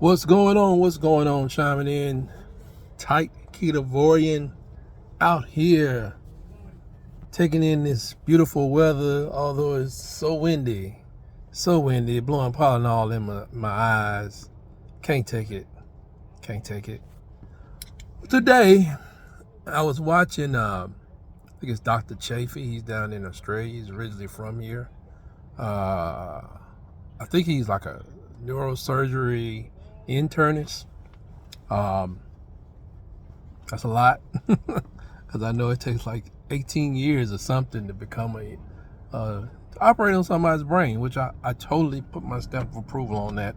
What's going on? What's going on? Chiming in, tight Ketovorian out here, taking in this beautiful weather, although it's so windy, blowing pollen all in my eyes. Can't take it. Today, I was watching, I think it's Dr. Chafee. He's down in Australia. He's originally from here. I think he's like a neurosurgery internist. That's a lot, because I know it takes like 18 years or something to become to operate on somebody's brain, which I totally put my stamp of approval on that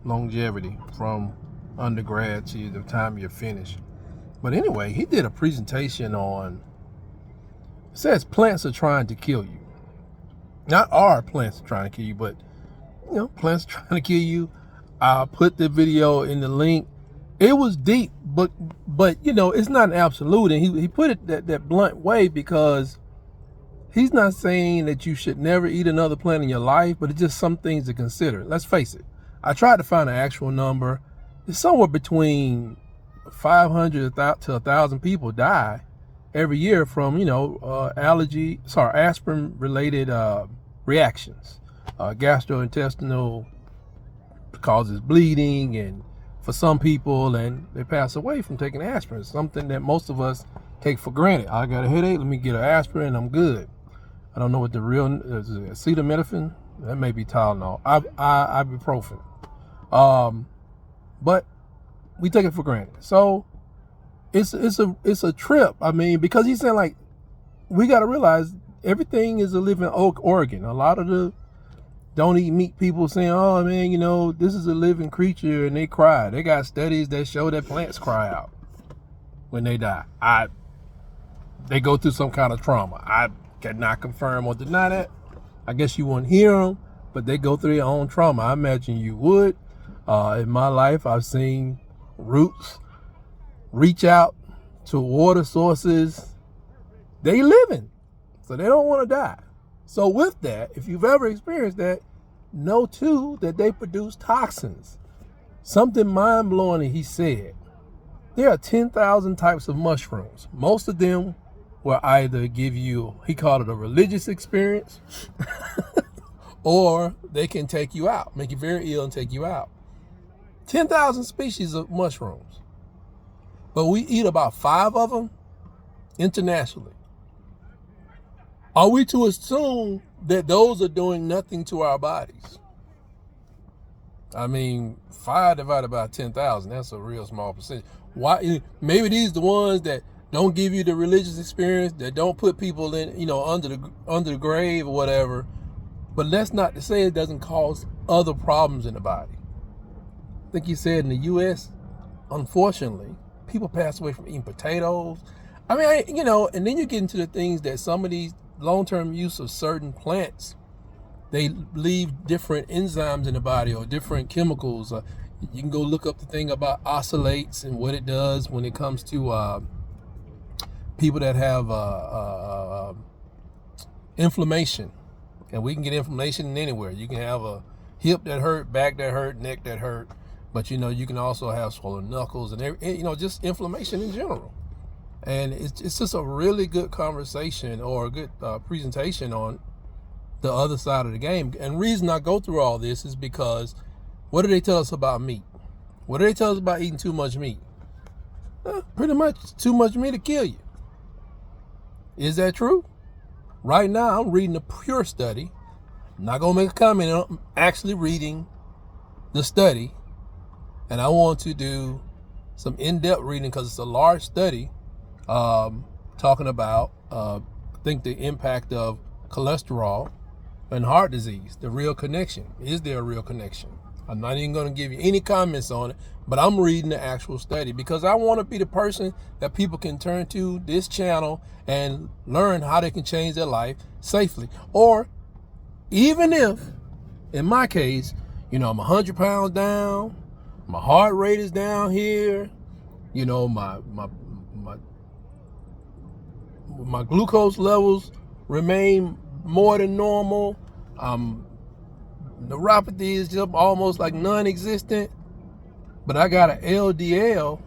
longevity from undergrad to the time you're finished. But anyway, he did a presentation on, it says plants are trying to kill you. Not our plants are trying to kill you, but plants are trying to kill you. I'll put the video in the link. It was deep, but it's not an absolute, and he put it that blunt way, because he's not saying that you should never eat another plant in your life, but it's just some things to consider. Let's face it. I tried to find an actual number. It's somewhere between 500 to 1,000 people die every year from aspirin-related reactions, gastrointestinal, causes bleeding, and for some people, and they pass away from taking aspirin, something that most of us take for granted. I got a headache, let me get an aspirin, I'm good. I don't know what the real is. Acetaminophen, that may be Tylenol, ibuprofen. But we take it for granted. So it's a trip. I mean, because he's saying, like, we got to realize everything is a living organ. A lot of the don't eat meat people saying, oh man, this is a living creature and they cry. They got studies that show that plants cry out when they die. They go through some kind of trauma. I cannot confirm or deny that. I guess you wouldn't hear them, but they go through their own trauma. I imagine you would. In my life, I've seen roots reach out to water sources. They living, so they don't want to die. So with that, if you've ever experienced that, know too that they produce toxins. Something mind-blowing he said. There are 10,000 types of mushrooms. Most of them will either give you, he called it a religious experience, or they can take you out, make you very ill and take you out. 10,000 species of mushrooms. But we eat about 5 of them internationally. Are we to assume that those are doing nothing to our bodies? I mean, 5 divided by 10,000, that's a real small percentage. Why? Maybe these the ones that don't give you the religious experience, that don't put people in, under the grave or whatever. But that's not to say it doesn't cause other problems in the body. I think you said in the U.S., unfortunately, people pass away from eating potatoes. I mean, and then you get into the things that some of these long-term use of certain plants, they leave different enzymes in the body or different chemicals. You can go look up the thing about oxalates and what it does when it comes to people that have inflammation. And we can get inflammation anywhere. You can have a hip that hurt, back that hurt, neck that hurt, but you can also have swollen knuckles and just inflammation in general. And it's just a really good conversation, or a good presentation on the other side of the game. And the reason I go through all this is because, what do they tell us about meat? What do they tell us about eating too much meat? Pretty much too much meat to kill you. Is that true? Right now, I'm reading a Pure study. I'm not going to make a comment. I'm actually reading the study. And I want to do some in-depth reading because it's a large study. Talking about, I think, the impact of cholesterol and heart disease, the real connection. Is there a real connection? I'm not even going to give you any comments on it, but I'm reading the actual study because I want to be the person that people can turn to this channel and learn how they can change their life safely. Or even if, in my case, I'm 100 pounds down, my heart rate is down here, my glucose levels remain more than normal. Neuropathy is just almost like non-existent. but I got an LDL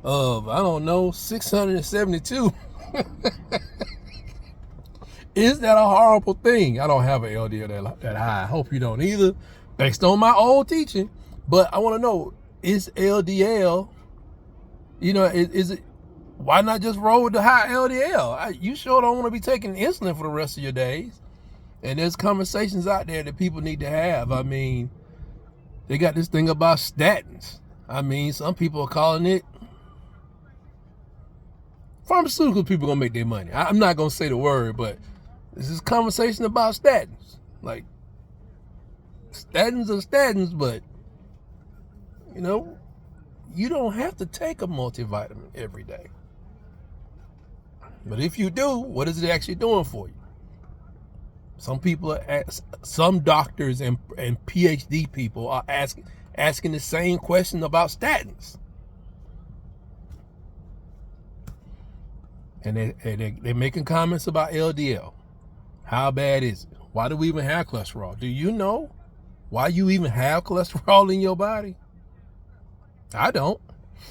of, I don't know, 672. Is that a horrible thing? I don't have an LDL that high. I hope you don't either, based on my old teaching. But I want to know, is LDL, is it, why not just roll with the high LDL? You sure don't want to be taking insulin for the rest of your days. And there's conversations out there that people need to have. I mean, they got this thing about statins. I mean, some people are calling it, pharmaceutical people gonna make their money. I'm not gonna say the word, but this is conversation about statins. Like, statins are statins, but you don't have to take a multivitamin every day. But if you do, what is it actually doing for you? Some doctors and PhD people are asking the same question about statins. And they're making comments about LDL. How bad is it? Why do we even have cholesterol? Do you know why you even have cholesterol in your body? I don't.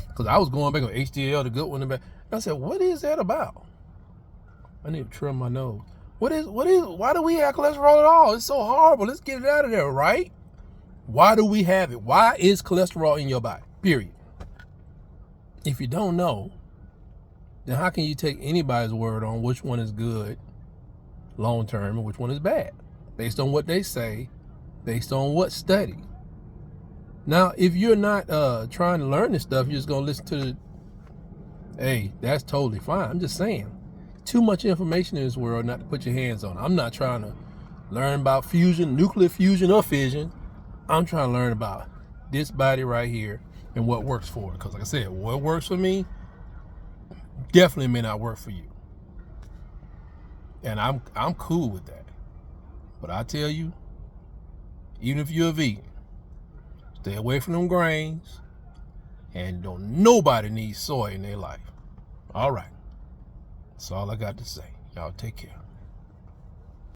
Because I was going back on HDL, the good one. And I said, what is that about? I need to trim my nose. Why do we have cholesterol at all? It's so horrible. Let's get it out of there, right? Why do we have it? Why is cholesterol in your body? Period. If you don't know, then how can you take anybody's word on which one is good long term and which one is bad? Based on what they say, based on what study. Now, if you're not trying to learn this stuff, you're just going to listen to hey, that's totally fine. I'm just saying, too much information in this world not to put your hands on. I'm not trying to learn about fusion, nuclear fusion or fission. I'm trying to learn about this body right here and what works for it. Because like I said, what works for me definitely may not work for you. And I'm cool with that. But I tell you, even if you're a vegan, stay away from them grains, and nobody needs soy in their life. All right. That's all I got to say. Y'all take care.